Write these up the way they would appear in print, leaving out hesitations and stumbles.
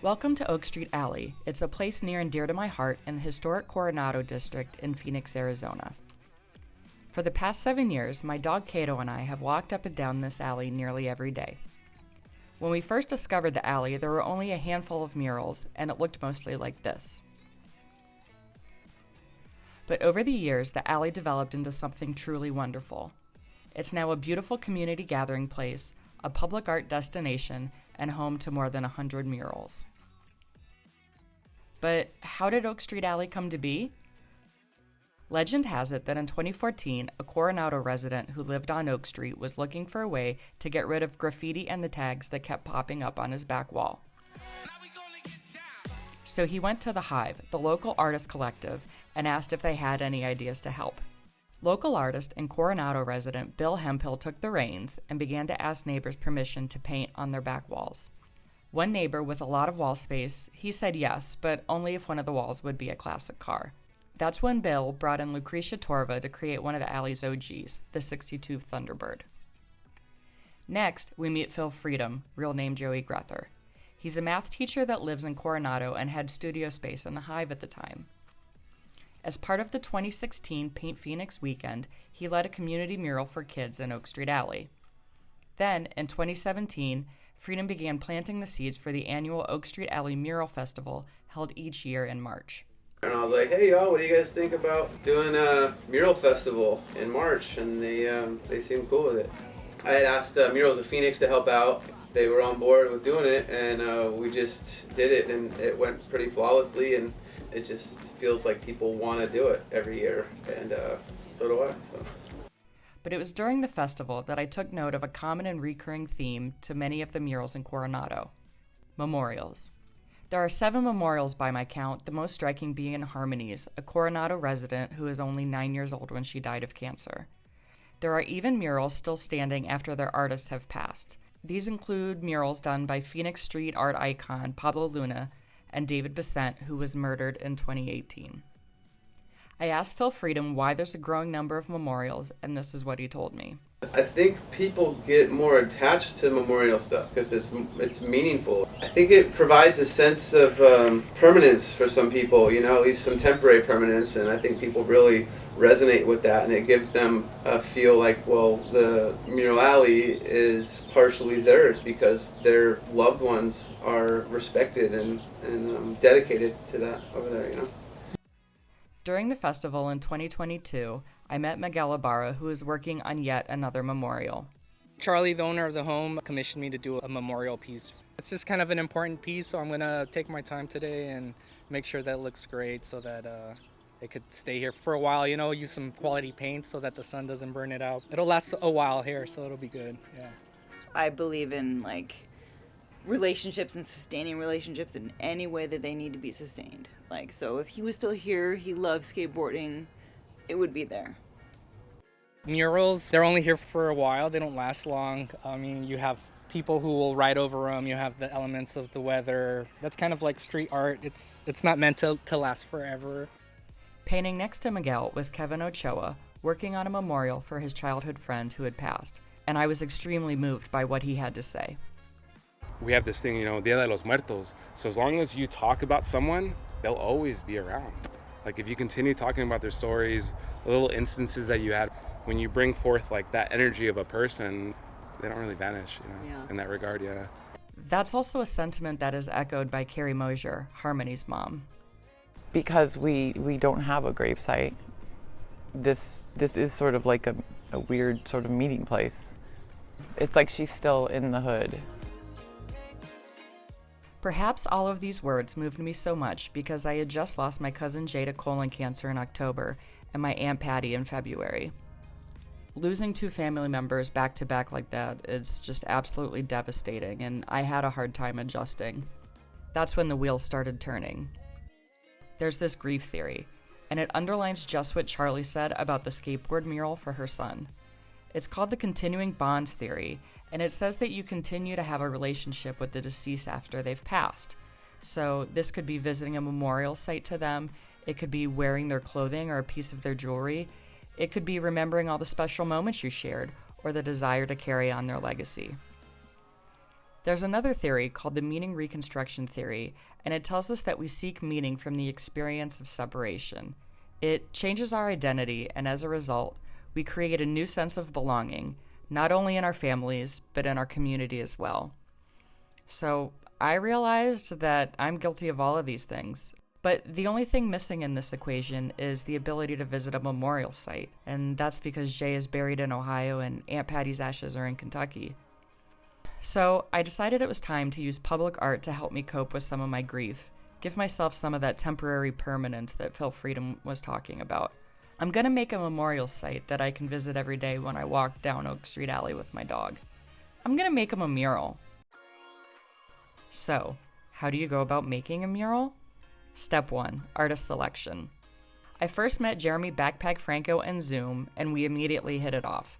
Welcome to Oak Street Alley. It's a place near and dear to my heart in the historic Coronado district in Phoenix, Arizona. For the past 7 years, my dog Kato and I have walked up and down this alley nearly every day. When we first discovered the alley, there were only a handful of murals, and it looked mostly like this. But over the years, the alley developed into something truly wonderful. It's now a beautiful community gathering place, a public art destination, and home to more than 100 murals. But how did Oak Street Alley come to be? Legend has it that in 2014, a Coronado resident who lived on Oak Street was looking for a way to get rid of graffiti and the tags that kept popping up on his back wall. So he went to The Hive, the local artist collective, and asked if they had any ideas to help. Local artist and Coronado resident Bill Hemphill took the reins and began to ask neighbors permission to paint on their back walls. One neighbor with a lot of wall space, he said yes, but only if one of the walls would be a classic car. That's when Bill brought in Lucretia Torva to create one of the alley's OGs, the 62 Thunderbird. Next, we meet Phil Freedom, real name Joey Grether. He's a math teacher that lives in Coronado and had studio space in the Hive at the time. As part of the 2016 Paint Phoenix weekend, he led a community mural for kids in Oak Street Alley. Then, in 2017, Freedom began planting the seeds for the annual Oak Street Alley Mural Festival held each year in March. And I was like, hey y'all, what do you guys think about doing a mural festival in March? And they seemed cool with it. I had asked Murals of Phoenix to help out. They were on board with doing it, and we just did it, and it went pretty flawlessly, and it just feels like people want to do it every year, and so do I. So. But it was during the festival that I took note of a common and recurring theme to many of the murals in Coronado: memorials. There are 7 memorials by my count, the most striking being in Harmony's, a Coronado resident who is only 9 years old when she died of cancer. There are even murals still standing after their artists have passed. These include murals done by Phoenix street art icon Pablo Luna and David Bessent, who was murdered in 2018. I asked Phil Freedom why there's a growing number of memorials, and this is what he told me. I think people get more attached to memorial stuff because it's meaningful. I think it provides a sense of permanence for some people, at least some temporary permanence, and I think people really resonate with that, and it gives them a feel like, well, the Mural Alley is partially theirs because their loved ones are respected and dedicated to that over there, During the festival in 2022, I met Miguel Ibarra, who is working on yet another memorial. Charlie, the owner of the home, commissioned me to do a memorial piece. It's just kind of an important piece, so I'm going to take my time today and make sure that it looks great so that it could stay here for a while, use some quality paint so that the sun doesn't burn it out. It'll last a while here, so it'll be good, yeah. I believe in, relationships and sustaining relationships in any way that they need to be sustained. So if he was still here, he loved skateboarding, it would be there. Murals, they're only here for a while. They don't last long. You have people who will ride over them. You have the elements of the weather. That's kind of like street art. It's not meant to last forever. Painting next to Miguel was Kevin Ochoa, working on a memorial for his childhood friend who had passed, and I was extremely moved by what he had to say. We have this thing, Dia de los Muertos. So as long as you talk about someone, they'll always be around. If you continue talking about their stories, the little instances that you had, when you bring forth that energy of a person, they don't really vanish, in that regard, yeah. That's also a sentiment that is echoed by Carrie Mosier, Harmony's mom. Because we don't have a gravesite, this is sort of like a weird sort of meeting place. It's like she's still in the hood. Perhaps all of these words moved me so much because I had just lost my cousin Jay to colon cancer in October and my Aunt Patty in February. Losing 2 family members back to back like that is just absolutely devastating, and I had a hard time adjusting. That's when the wheels started turning. There's this grief theory, and it underlines just what Charlie said about the skateboard mural for her son. It's called the continuing bonds theory, and it says that you continue to have a relationship with the deceased after they've passed. So this could be visiting a memorial site to them, it could be wearing their clothing or a piece of their jewelry, it could be remembering all the special moments you shared, or the desire to carry on their legacy. There's another theory called the meaning reconstruction theory, and it tells us that we seek meaning from the experience of separation. It changes our identity, and as a result, we create a new sense of belonging, not only in our families, but in our community as well. So I realized that I'm guilty of all of these things. But the only thing missing in this equation is the ability to visit a memorial site, and that's because Jay is buried in Ohio and Aunt Patty's ashes are in Kentucky. So I decided it was time to use public art to help me cope with some of my grief, give myself some of that temporary permanence that Phil Freedom was talking about. I'm going to make a memorial site that I can visit every day when I walk down Oak Street Alley with my dog. I'm going to make him a mural. So, how do you go about making a mural? Step 1, artist selection. I first met Jeremie, Bacpac, Franko, and Zoom, and we immediately hit it off.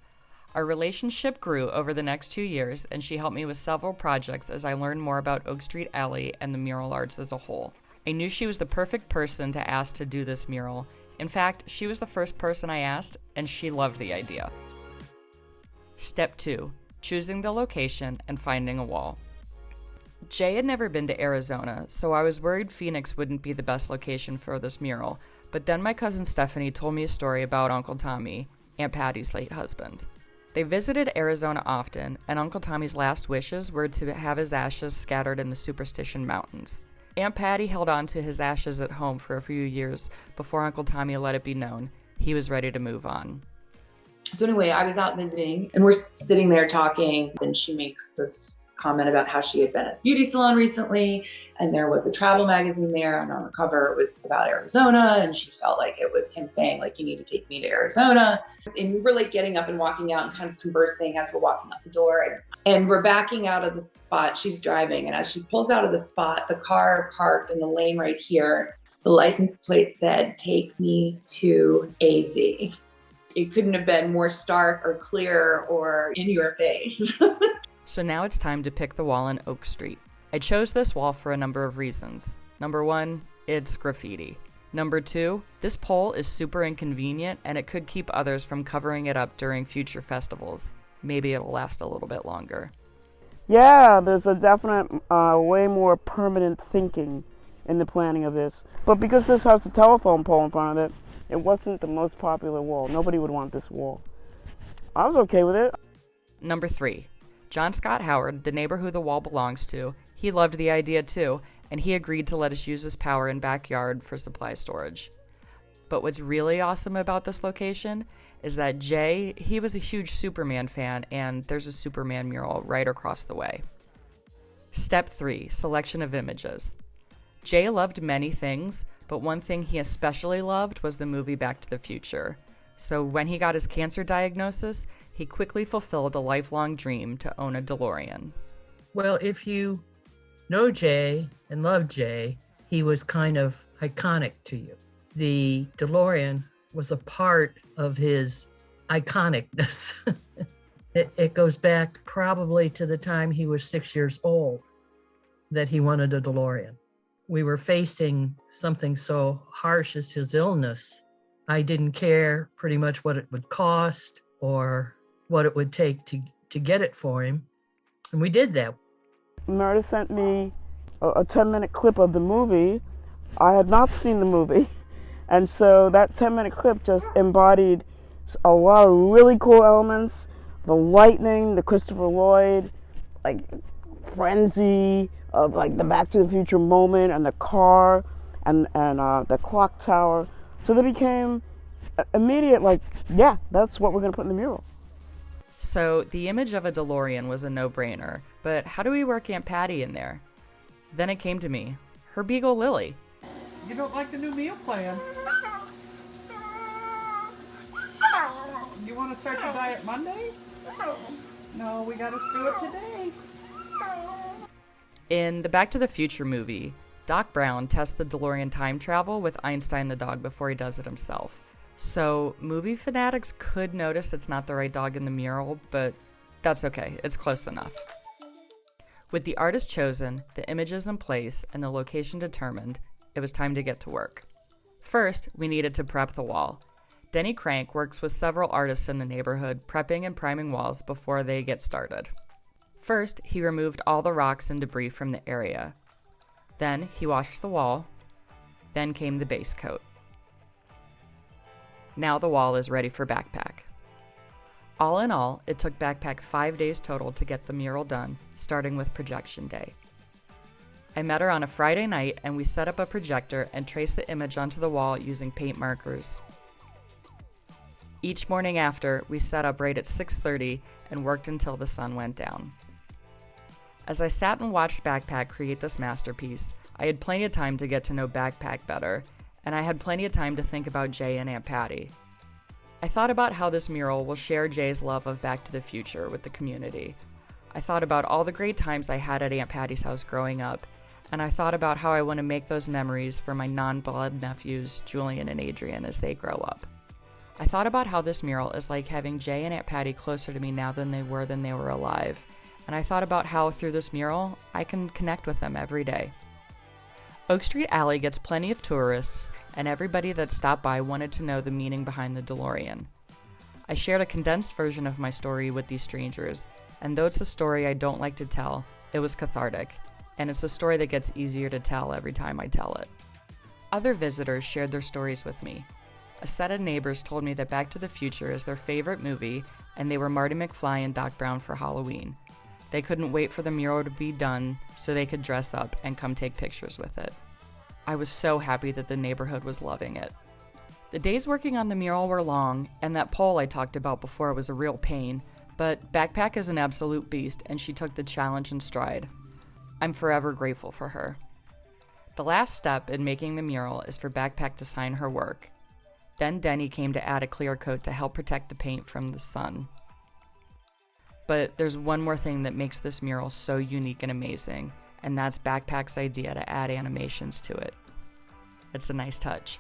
Our relationship grew over the next 2 years, and she helped me with several projects as I learned more about Oak Street Alley and the mural arts as a whole. I knew she was the perfect person to ask to do this mural. In fact, she was the first person I asked, and she loved the idea. Step 2, choosing the location and finding a wall. Jay had never been to Arizona, so I was worried Phoenix wouldn't be the best location for this mural, but then my cousin Stephanie told me a story about Uncle Tommy, Aunt Patty's late husband. They visited Arizona often, and Uncle Tommy's last wishes were to have his ashes scattered in the Superstition Mountains. Aunt Patty held on to his ashes at home for a few years before Uncle Tommy let it be known he was ready to move on. So anyway, I was out visiting and we're sitting there talking, and she makes this comment about how she had been at a beauty salon recently and there was a travel magazine there, and on the cover it was about Arizona, and she felt like it was him saying, like, you need to take me to Arizona. And we're like getting up and walking out and kind of conversing as we're walking out the door, and we're backing out of the spot. She's driving, and as she pulls out of the spot, the car parked in the lane right here, the license plate said, "Take me to AZ." It couldn't have been more stark or clear or in your face. So now it's time to pick the wall in Oak Street. I chose this wall for a number of reasons. Number 1, it's graffiti. Number 2, this pole is super inconvenient and it could keep others from covering it up during future festivals. Maybe it'll last a little bit longer. Yeah, there's a definite way more permanent thinking in the planning of this. But because this has a telephone pole in front of it, it wasn't the most popular wall. Nobody would want this wall. I was okay with it. Number 3, John Scott Howard, the neighbor who the wall belongs to, he loved the idea too, and he agreed to let us use his power and backyard for supply storage. But what's really awesome about this location is that Jay, he was a huge Superman fan, and there's a Superman mural right across the way. Step 3, selection of images. Jay loved many things, but one thing he especially loved was the movie Back to the Future. So when he got his cancer diagnosis, he quickly fulfilled a lifelong dream to own a DeLorean. Well, if you know Jay and love Jay, he was kind of iconic to you. The DeLorean was a part of his iconicness. It goes back probably to the time he was 6 years old that he wanted a DeLorean. We were facing something so harsh as his illness. I didn't care pretty much what it would cost or what it would take to get it for him. And we did that. Meredith sent me a 10-minute clip of the movie. I had not seen the movie. And so that 10-minute clip just embodied a lot of really cool elements. The lightning, the Christopher Lloyd, like frenzy of like the Back to the Future moment, and the car and the clock tower. So they became immediate, like, yeah, that's what we're going to put in the mural. So the image of a DeLorean was a no-brainer, but how do we work Aunt Patty in there? Then it came to me, her beagle Lily. You don't like the new meal plan? You want to start your diet Monday? No, we got to do it today. In the Back to the Future movie, Doc Brown tests the DeLorean time travel with Einstein the dog before he does it himself. So movie fanatics could notice it's not the right dog in the mural, but that's okay, it's close enough. With the artist chosen, the images in place, and the location determined, it was time to get to work. First, we needed to prep the wall. Denny Krank works with several artists in the neighborhood, prepping and priming walls before they get started. First, he removed all the rocks and debris from the area. Then he washed the wall. Then came the base coat. Now the wall is ready for Bacpac. All in all, it took Bacpac 5 days total to get the mural done, starting with projection day. I met her on a Friday night and we set up a projector and traced the image onto the wall using paint markers. Each morning after, we sat up right at 6:30 and worked until the sun went down. As I sat and watched Bacpac create this masterpiece, I had plenty of time to get to know Bacpac better, and I had plenty of time to think about Jay and Aunt Patty. I thought about how this mural will share Jay's love of Back to the Future with the community. I thought about all the great times I had at Aunt Patty's house growing up, and I thought about how I want to make those memories for my non-blood nephews, Julian and Adrian, as they grow up. I thought about how this mural is like having Jay and Aunt Patty closer to me now than they were alive, and I thought about how through this mural, I can connect with them every day. Oak Street Alley gets plenty of tourists, and everybody that stopped by wanted to know the meaning behind the DeLorean. I shared a condensed version of my story with these strangers, and though it's a story I don't like to tell, it was cathartic, and it's a story that gets easier to tell every time I tell it. Other visitors shared their stories with me. A set of neighbors told me that Back to the Future is their favorite movie, and they were Marty McFly and Doc Brown for Halloween. They couldn't wait for the mural to be done so they could dress up and come take pictures with it. I was so happy that the neighborhood was loving it. The days working on the mural were long, and that pole I talked about before was a real pain, but Bacpac is an absolute beast, and she took the challenge in stride. I'm forever grateful for her. The last step in making the mural is for Bacpac to sign her work. Then Denny came to add a clear coat to help protect the paint from the sun. But there's one more thing that makes this mural so unique and amazing, and that's Bacpac's idea to add animations to it. It's a nice touch.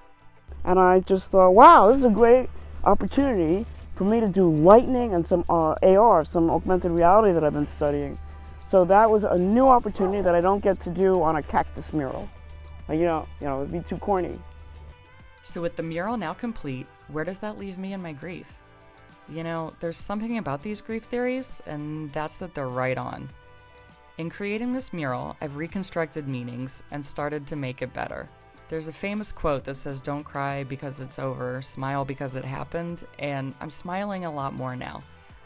And I just thought, wow, this is a great opportunity for me to do lightning and some AR, some augmented reality that I've been studying. So that was a new opportunity that I don't get to do on a cactus mural. Like, you know, it'd be too corny. So with the mural now complete, where does that leave me in my grief? You know, there's something about these grief theories, and that's that they're right on. In creating this mural, I've reconstructed meanings and started to make it better. There's a famous quote that says, "Don't cry because it's over, smile because it happened," and I'm smiling a lot more now,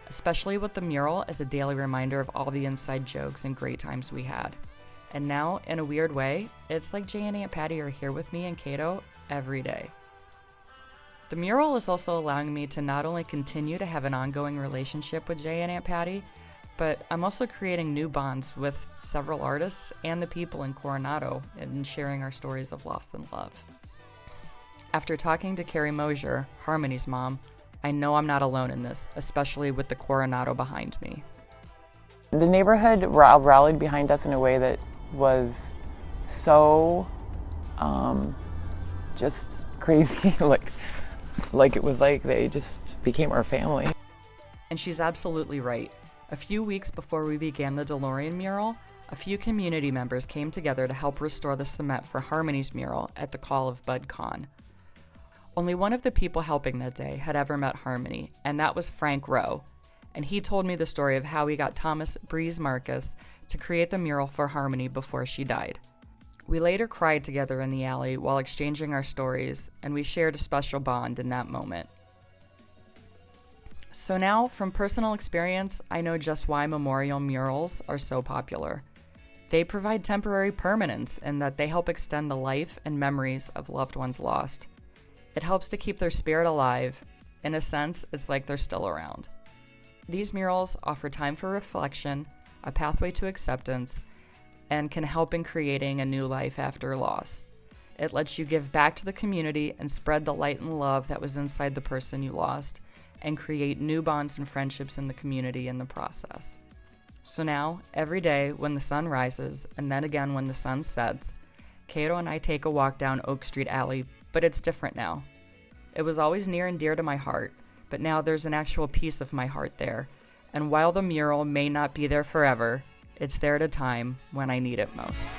especially with the mural as a daily reminder of all the inside jokes and great times we had. And now, in a weird way, it's like Jay and Aunt Patty are here with me and Cato every day. The mural is also allowing me to not only continue to have an ongoing relationship with Jay and Aunt Patty, but I'm also creating new bonds with several artists and the people in Coronado and sharing our stories of loss and love. After talking to Carrie Mosier, Harmony's mom, I know I'm not alone in this, especially with the Coronado behind me. The neighborhood rallied behind us in a way that was so just crazy, like it was like they just became our family. And she's absolutely right. A few weeks before we began the DeLorean mural, a few community members came together to help restore the cement for Harmony's mural at the call of Bud Kahn. Only one of the people helping that day had ever met Harmony, and that was Frank Rowe. And he told me the story of how he got Thomas Breeze Marcus to create the mural for Harmony before she died. We later cried together in the alley while exchanging our stories, and we shared a special bond in that moment. So now, from personal experience, I know just why memorial murals are so popular. They provide temporary permanence in that they help extend the life and memories of loved ones lost. It helps to keep their spirit alive. In a sense, it's like they're still around. These murals offer time for reflection, a pathway to acceptance, and can help in creating a new life after loss. It lets you give back to the community and spread the light and love that was inside the person you lost, and create new bonds and friendships in the community in the process. So now, every day when the sun rises, and then again when the sun sets, Cato and I take a walk down Oak Street Alley, but it's different now. It was always near and dear to my heart, but now there's an actual piece of my heart there, and while the mural may not be there forever, it's there at a time when I need it most.